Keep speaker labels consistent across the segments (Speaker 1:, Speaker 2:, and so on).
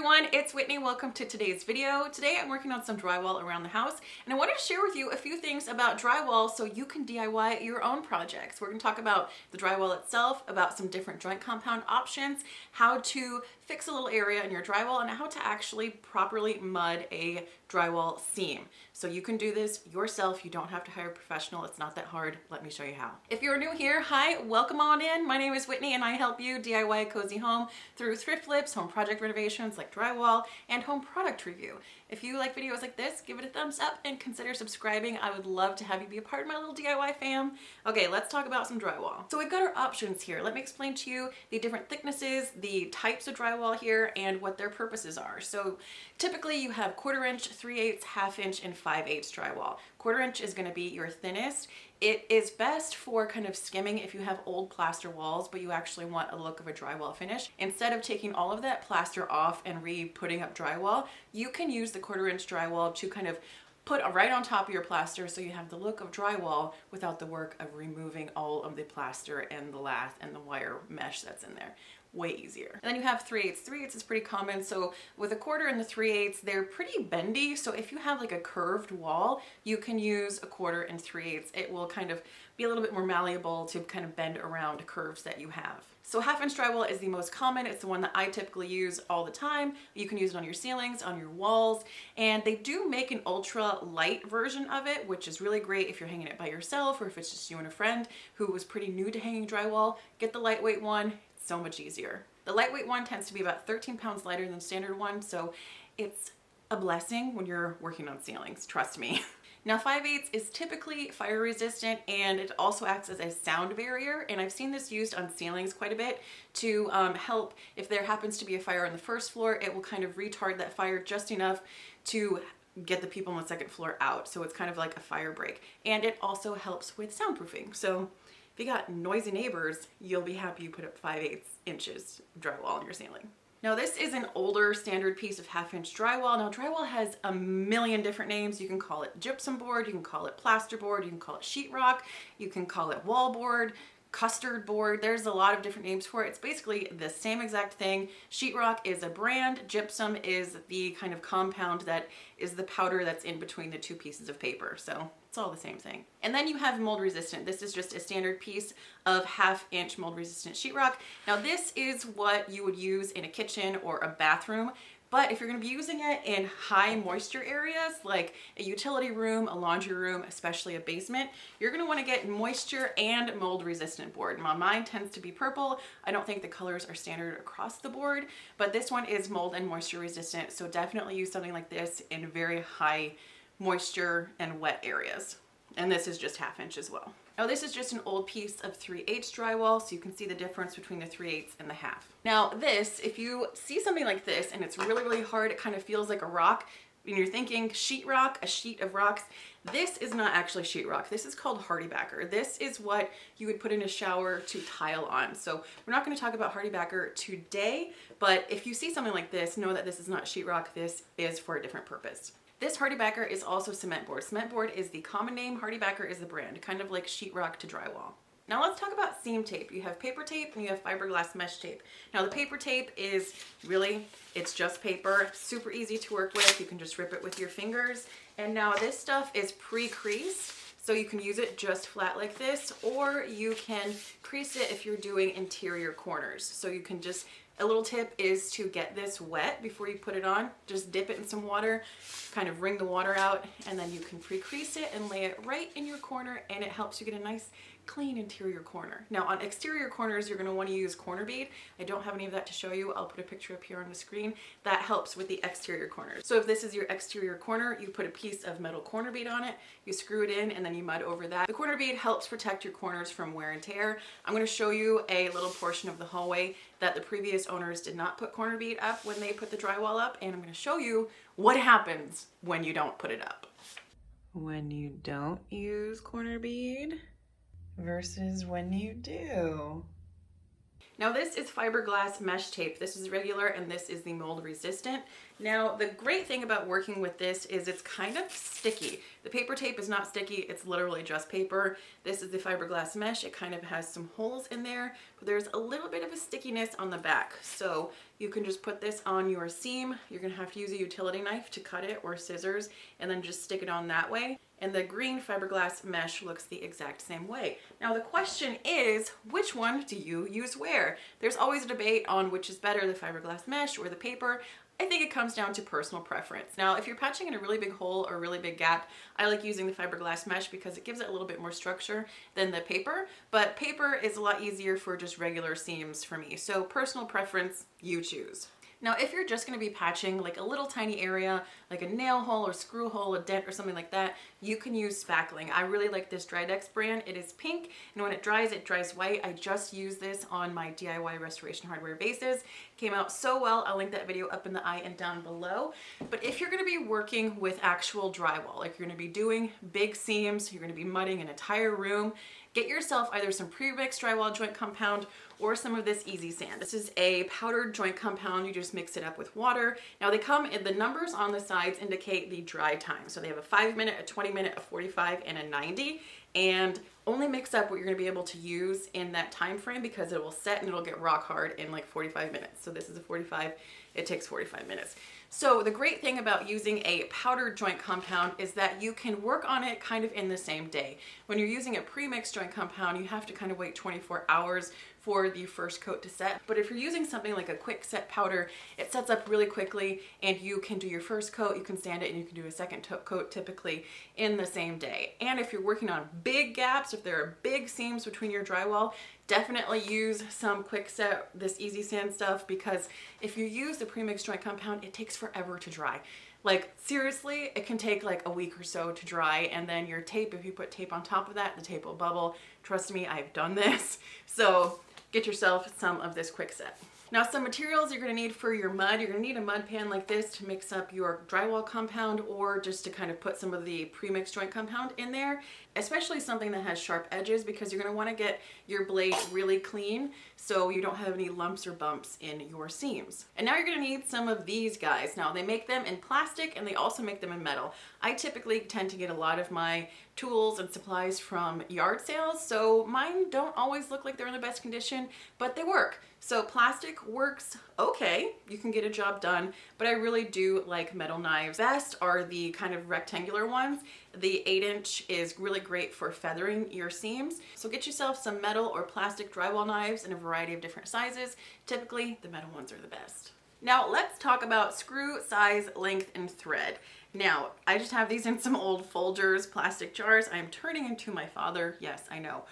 Speaker 1: everyone, it's Whitney. Welcome to today's video. Today I'm working on some drywall around the house, and I wanted to share with you a few things about drywall so you can DIY your own projects. We're going to talk about the drywall itself, about some different joint compound options, how to fix a little area in your drywall, and how to actually properly mud a drywall seam. So you can do this yourself. You don't have to hire a professional. It's not that hard. Let me show you how. If you're new here, hi, welcome on in. My name is Whitney and I help you DIY a cozy home through thrift flips, home project renovations like drywall, and home product review. If you like videos like this, give it a thumbs up and consider subscribing. I would love to have you be a part of my little DIY fam. Okay, let's talk about some drywall. So we've got our options here. Let me explain to you the different thicknesses, the types of drywall here, and what their purposes are. So typically you have 1/4 inch, 3/8, 1/2 inch, and 5/8 drywall. 1/4 inch is going to be your thinnest. It is best for kind of skimming if you have old plaster walls, but you actually want a look of a drywall finish. Instead of taking all of that plaster off and re-putting up drywall, you can use the 1/4 inch drywall to kind of put right on top of your plaster so you have the look of drywall without the work of removing all of the plaster and the lath and the wire mesh that's in there. Way easier. And then you have 3/8. 3/8 is pretty common. So with a 1/4 and the 3/8, they're pretty bendy. So if you have like a curved wall, you can use a 1/4 and 3/8. It will kind of be a little bit more malleable to kind of bend around curves that you have. So 1/2 inch drywall is the most common. It's the one that I typically use all the time. You can use it on your ceilings, on your walls, and they do make an ultra light version of it, which is really great if you're hanging it by yourself or if it's just you and a friend who was pretty new to hanging drywall. Get the lightweight one. It's so much easier. The lightweight one tends to be about 13 pounds lighter than standard one, so it's a blessing when you're working on ceilings, trust me. Now 5/8 is typically fire resistant and it also acts as a sound barrier, and I've seen this used on ceilings quite a bit to help if there happens to be a fire on the first floor. It will kind of retard that fire just enough to get the people on the second floor out, so it's kind of like a fire break, and it also helps with soundproofing. So if you got noisy neighbors, you'll be happy you put up 5/8 inches drywall on your ceiling. Now this is an older standard piece of 1/2 inch drywall. Now drywall has a million different names. You can call it gypsum board, you can call it plasterboard, you can call it sheetrock, you can call it wallboard, custard board. There's a lot of different names for it. It's basically the same exact thing. Sheetrock is a brand, gypsum is the kind of compound that is the powder that's in between the two pieces of paper. So it's all the same thing. And then you have mold resistant. This is just a standard piece of 1/2 inch mold resistant sheetrock. Now this is what you would use in a kitchen or a bathroom. But if you're going to be using it in high moisture areas like a utility room, a laundry room, especially a basement, you're going to want to get moisture and mold resistant board. Mine tends to be purple. I don't think the colors are standard across the board, but this one is mold and moisture resistant. So definitely use something like this in very high moisture and wet areas. And this is just 1/2 inch as well. Now this is just an old piece of 3/8 drywall, so you can see the difference between the 3/8 and the 1/2. Now this, if you see something like this and it's really, really hard, it kind of feels like a rock, and you're thinking sheetrock, a sheet of rocks, this is not actually sheetrock. This is called hardy backer. This is what you would put in a shower to tile on. So we're not going to talk about hardy backer today, but if you see something like this, know that this is not sheetrock. This is for a different purpose. This hardy backer is also cement board. Cement board is the common name, hardy backer is the brand, kind of like sheetrock to drywall. Now let's talk about seam tape. You have paper tape and you have fiberglass mesh tape. Now the paper tape is really, it's just paper, super easy to work with. You can just rip it with your fingers. And now this stuff is pre-creased, so you can use it just flat like this, or you can crease it if you're doing interior corners. So you can just, a little tip is to get this wet before you put it on. Just dip it in some water, kind of wring the water out, and then you can pre-crease it and lay it right in your corner, and it helps you get a nice clean interior corner. Now on exterior corners, you're going to want to use corner bead. I don't have any of that to show you. I'll put a picture up here on the screen. That helps with the exterior corners. So if this is your exterior corner, you put a piece of metal corner bead on it, you screw it in, and then you mud over that. The corner bead helps protect your corners from wear and tear. I'm going to show you a little portion of the hallway that the previous owners did not put corner bead up when they put the drywall up, and I'm going to show you what happens when you don't put it up. When you don't use corner bead versus when you do. Now this is fiberglass mesh tape. This is regular and this is the mold resistant. Now the great thing about working with this is it's kind of sticky. The paper tape is not sticky, it's literally just paper. This is the fiberglass mesh. It kind of has some holes in there, but there's a little bit of a stickiness on the back. So you can just put this on your seam. You're gonna have to use a utility knife to cut it or scissors and then just stick it on that way. And the green fiberglass mesh looks the exact same way. Now the question is, which one do you use where? There's always a debate on which is better, the fiberglass mesh or the paper. I think it comes down to personal preference. Now, if you're patching in a really big hole or a really big gap, I like using the fiberglass mesh because it gives it a little bit more structure than the paper, but paper is a lot easier for just regular seams for me. So personal preference, you choose. Now, if you're just gonna be patching like a little tiny area, like a nail hole or screw hole, a dent or something like that, you can use spackling. I really like this Drydex brand. It is pink, and when it dries white. I just use this on my DIY restoration hardware bases. Came out so well. I'll link that video up in the eye and down below. But if you're gonna be working with actual drywall, like you're gonna be doing big seams, you're gonna be mudding an entire room, get yourself either some pre-mixed drywall joint compound or some of this easy sand. This is a powdered joint compound. You just mix it up with water. Now they come in, the numbers on the sides indicate the dry time. So they have a 5-minute, a 20-minute, a 45, and a 90. And only mix up what you're gonna be able to use in that time frame because it will set and it'll get rock hard in like 45 minutes. So this is a 45, it takes 45 minutes. So the great thing about using a powdered joint compound is that you can work on it kind of in the same day. When you're using a pre-mixed joint compound, you have to kind of wait 24 hours for the first coat to set. But if you're using something like a quick set powder, it sets up really quickly and you can do your first coat, you can sand it, and you can do a second coat typically in the same day. And if you're working on big gaps, if there are big seams between your drywall, definitely use some quick set, this easy sand stuff, because if you use the pre-mixed joint compound, it takes forever to dry. Like seriously, it can take like a week or so to dry, and then your tape, if you put tape on top of that, the tape will bubble. Trust me, I've done this. So get yourself some of this quick set. Now, some materials you're gonna need for your mud. You're gonna need a mud pan like this to mix up your drywall compound, or just to kind of put some of the pre-mixed joint compound in there, especially something that has sharp edges, because you're gonna wanna get your blade really clean so you don't have any lumps or bumps in your seams. And now you're gonna need some of these guys. Now, they make them in plastic and they also make them in metal. I typically tend to get a lot of my tools and supplies from yard sales, so mine don't always look like they're in the best condition, but they work. So plastic works okay, you can get a job done, but I really do like metal knives. Best are the kind of rectangular ones. The 8-inch is really great for feathering your seams. So get yourself some metal or plastic drywall knives in a variety of different sizes. Typically, the metal ones are the best. Now let's talk about screw size, length, and thread. Now, I just have these in some old Folgers plastic jars. I am turning into my father, yes, I know.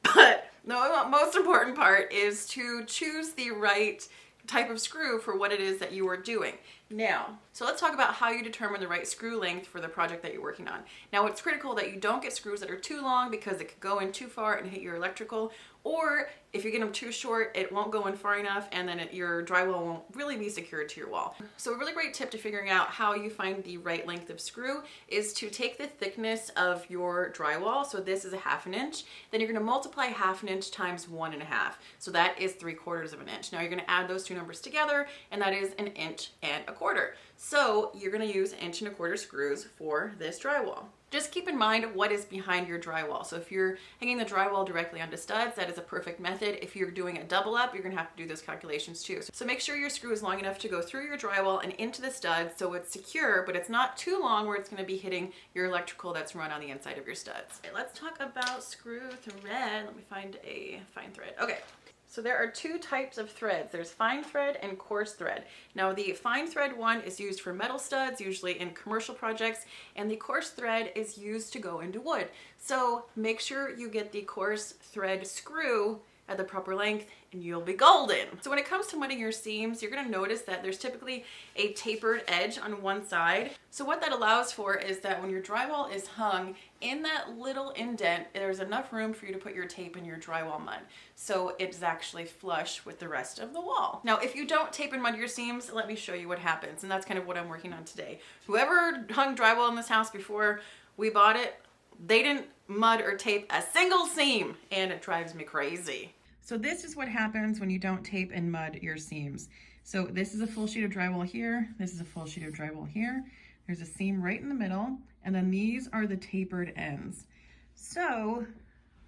Speaker 1: But the most important part is to choose the right type of screw for what it is that you are doing. Now, so let's talk about how you determine the right screw length for the project that you're working on. Now, it's critical that you don't get screws that are too long because it could go in too far and hit your electrical, or if you get them too short, it won't go in far enough and then your drywall won't really be secured to your wall. So a really great tip to figuring out how you find the right length of screw is to take the thickness of your drywall. So this is a 1/2 inch. Then you're gonna multiply 1/2 inch times 1.5. So that is 3/4 of an inch. Now you're gonna add those two numbers together, and that is 1 1/4 inches. So you're gonna use 1 1/4 screws for this drywall. Just keep in mind what is behind your drywall. So if you're hanging the drywall directly onto studs, that is a perfect method. If you're doing a double up, you're gonna have to do those calculations too. So make sure your screw is long enough to go through your drywall and into the studs so it's secure, but it's not too long where it's gonna be hitting your electrical that's run on the inside of your studs. Okay, let's talk about screw thread. Let me find a fine thread. Okay. So there are two types of threads. There's fine thread and coarse thread. Now the fine thread one is used for metal studs, usually in commercial projects, and the coarse thread is used to go into wood. So make sure you get the coarse thread screw at the proper length and you'll be golden. So when it comes to mudding your seams, you're gonna notice that there's typically a tapered edge on one side. So what that allows for is that when your drywall is hung, in that little indent, there's enough room for you to put your tape and your drywall mud. So it's actually flush with the rest of the wall. Now, if you don't tape and mud your seams, let me show you what happens. And that's kind of what I'm working on today. Whoever hung drywall in this house before we bought it, they didn't mud or tape a single seam, and it drives me crazy. So this is what happens when you don't tape and mud your seams. So this is a full sheet of drywall here. This is a full sheet of drywall here. There's a seam right in the middle, and then these are the tapered ends. So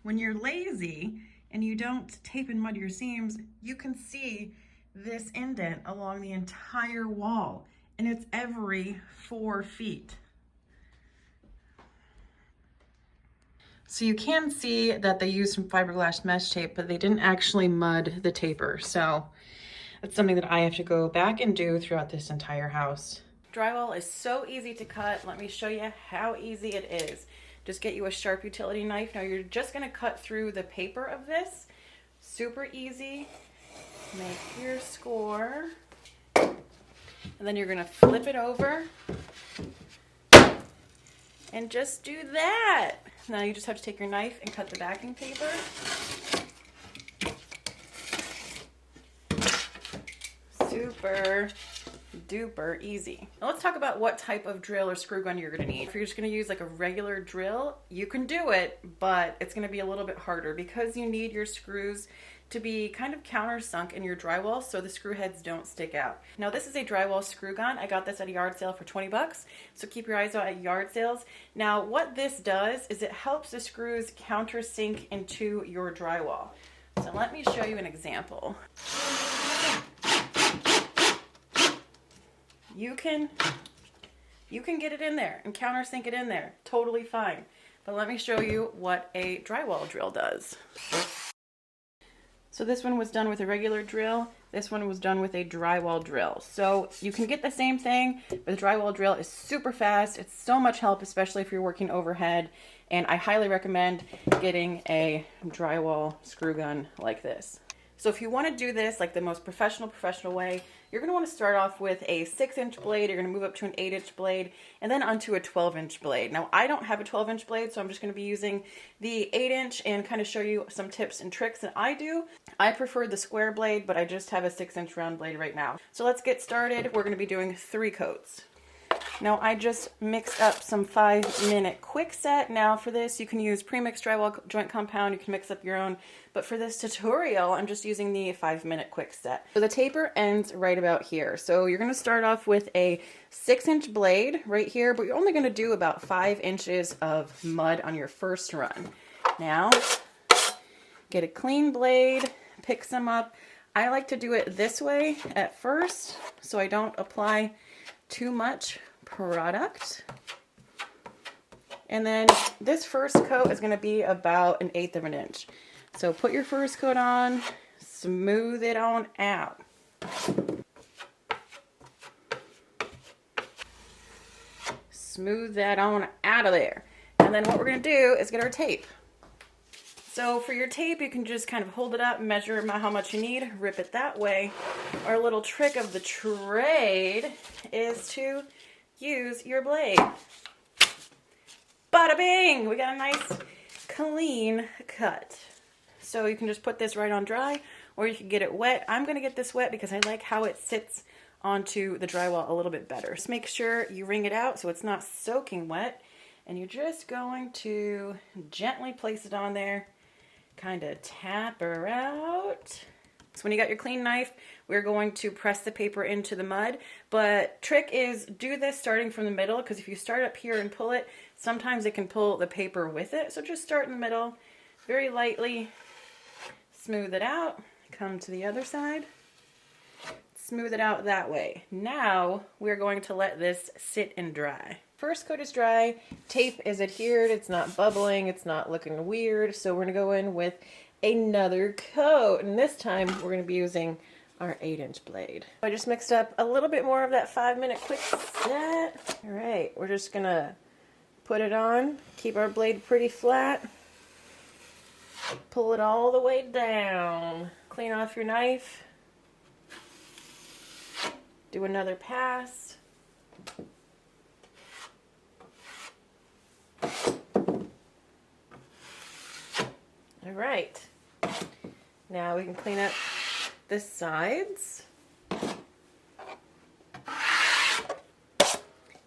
Speaker 1: when you're lazy and you don't tape and mud your seams, you can see this indent along the entire wall, and it's every 4 feet. So you can see that they used some fiberglass mesh tape, but they didn't actually mud the taper. So that's something that I have to go back and do throughout this entire house. Drywall is so easy to cut. Let me show you how easy it is. Just get you a sharp utility knife. Now you're just gonna cut through the paper of this. Super easy. Make your score. And then you're gonna flip it over and just do that. Now you just have to take your knife and cut the backing paper. Super duper easy. Now let's talk about what type of drill or screw gun you're gonna need. If you're just gonna use like a regular drill, you can do it, but it's gonna be a little bit harder because you need your screws to be kind of countersunk in your drywall so the screw heads don't stick out. Now this is a drywall screw gun. I got this at a yard sale for 20 bucks, so keep your eyes out at yard sales. Now what this does is it helps the screws countersink into your drywall. So let me show you an example. You can get it in there and countersink it in there, totally fine. But let me show you what a drywall drill does. So this one was done with a regular drill. This one was done with a drywall drill. So you can get the same thing, but the drywall drill is super fast. It's so much help, especially if you're working overhead. And I highly recommend getting a drywall screw gun like this. So if you want to do this like the most professional way, you're going to want to start off with a 6-inch blade. You're going to move up to an 8-inch blade and then onto a 12-inch blade. Now I don't have a 12-inch blade, so I'm just going to be using the 8-inch and kind of show you some tips and tricks that I do. I prefer the square blade, but I just have a 6-inch round blade right now. So let's get started. We're going to be doing 3 coats. Now I just mixed up some 5-minute quick set. Now for this you can use pre-mixed drywall joint compound, you can mix up your own, but for this tutorial I'm just using the 5-minute quick set. So the taper ends right about here. So you're going to start off with a 6-inch blade right here, but you're only going to do about 5 inches of mud on your first run. Now get a clean blade, pick some up. I like to do it this way at first so I don't apply too much product. And then this first coat is going to be about 1/8 of an inch. So put your first coat on, smooth it on out. Smooth that on out of there. And then what we're going to do is get our tape. So for your tape, you can just kind of hold it up, measure how much you need, rip it that way. Our little trick of the trade is to use your blade. Bada bing! We got a nice clean cut. So you can just put this right on dry, or you can get it wet. I'm going to get this wet because I like how it sits onto the drywall a little bit better. Just make sure you wring it out so it's not soaking wet, and you're just going to gently place it on there. Kind of tap her out. So when you got your clean knife, we're going to press the paper into the mud. But trick is do this starting from the middle, because if you start up here and pull it, sometimes it can pull the paper with it. So just start in the middle, very lightly, smooth it out, come to the other side, smooth it out that way. Now we're going to let this sit and dry. First coat is dry, tape is adhered, it's not bubbling, it's not looking weird, so we're going to go in with another coat, and this time we're going to be using our 8-inch blade. I just mixed up a little bit more of that 5-minute quick set. Alright, we're just going to put it on, keep our blade pretty flat, pull it all the way down, clean off your knife, do another pass. All right, now we can clean up the sides.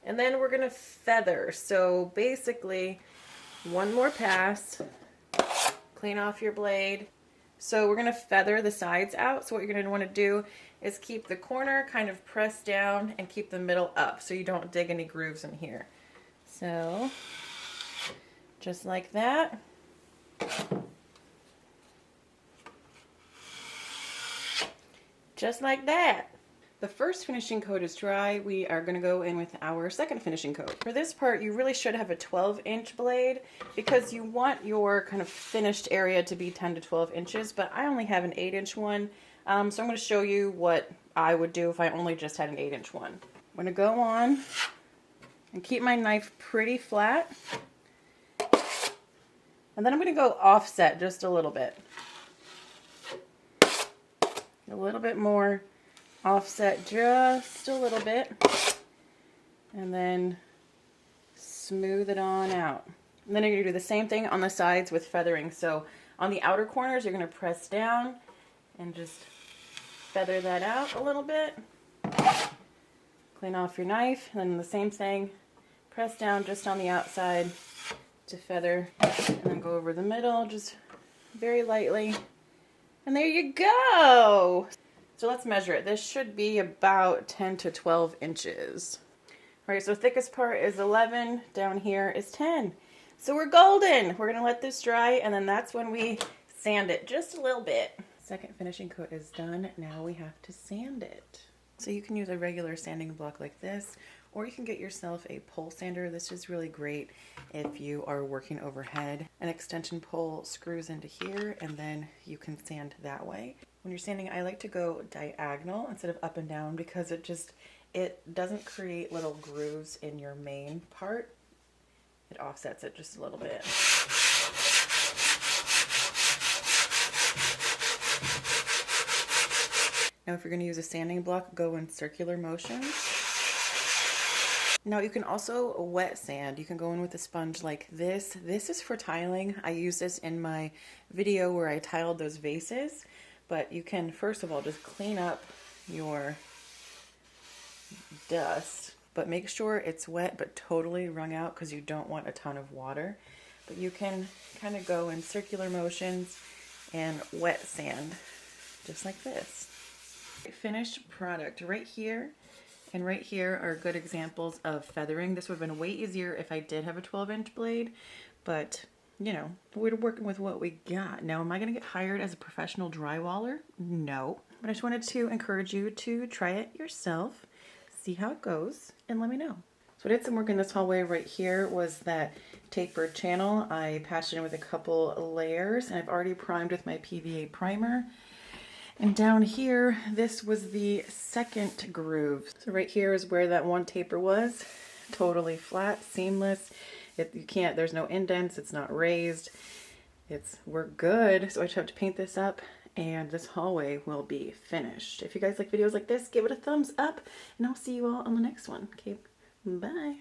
Speaker 1: And then we're gonna feather. So basically, one more pass, clean off your blade, So we're gonna feather the sides out. So what you're gonna wanna do is keep the corner kind of pressed down and keep the middle up so you don't dig any grooves in here. So just like that. Just like that. The first finishing coat is dry. We are going to go in with our second finishing coat. For this part, you really should have a 12-inch blade because you want your kind of finished area to be 10 to 12 inches, but I only have an 8-inch one. So I'm going to show you what I would do if I only just had an 8-inch one. I'm going to go on and keep my knife pretty flat. And then I'm going to go offset just a little bit. A little bit more. Offset just a little bit, and then smooth it on out. And then you're going to do the same thing on the sides with feathering. So on the outer corners, you're going to press down and just feather that out a little bit. Clean off your knife, and then the same thing, press down just on the outside to feather, and then go over the middle just very lightly. And there you go! So let's measure it. This should be about 10 to 12 inches. All right, so thickest part is 11, down here is 10. So we're golden. We're gonna let this dry, and then that's when we sand it just a little bit. Second finishing coat is done. Now we have to sand it. So you can use a regular sanding block like this, or you can get yourself a pole sander. This is really great if you are working overhead. An extension pole screws into here, and then you can sand that way. When you're sanding, I like to go diagonal instead of up and down because it doesn't create little grooves in your main part. It offsets it just a little bit. Now if you're going to use a sanding block, go in circular motions. Now you can also wet sand. You can go in with a sponge like this. This is for tiling. I use this in my video where I tiled those vases. But you can, first of all, just clean up your dust, but make sure it's wet but totally wrung out because you don't want a ton of water. But you can kind of go in circular motions and wet sand, just like this. Finished product right here and right here are good examples of feathering. This would have been way easier if I did have a 12-inch blade, but you know, we're working with what we got. Now, am I going to get hired as a professional drywaller? No. But I just wanted to encourage you to try it yourself, see how it goes, and let me know. So I did some work in this hallway right here was that tapered channel. I patched it in with a couple layers, and I've already primed with my PVA primer. And down here, this was the second groove. So right here is where that one taper was. Totally flat, seamless. There's no indents, it's not raised. We're good. So I just have to paint this up and this hallway will be finished. If you guys like videos like this, give it a thumbs up and I'll see you all on the next one. Okay, bye.